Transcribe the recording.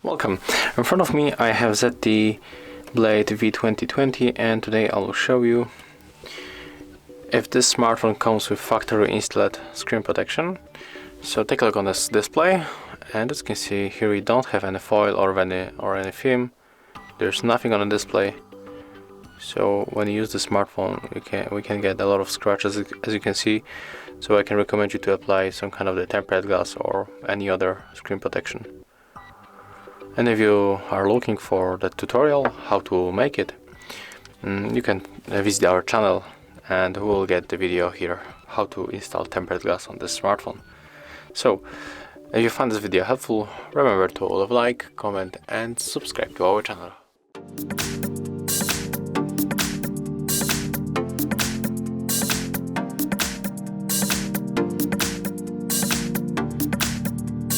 Welcome. In front of me I have ZTE Blade V2020 and today I will show you if this smartphone comes with factory installed screen protection. So take a look on this display, and as you can see here we don't have any foil or any film. There's nothing on the display. So when you use the smartphone we can get a lot of scratches as you can see. So I can recommend you to apply some kind of the tempered glass or any other screen protection. And if you are looking for the tutorial how to make it, you can visit our channel and we will get the video here how to install tempered glass on this smartphone. So if you found this video helpful, remember to leave a like, comment and subscribe to our channel.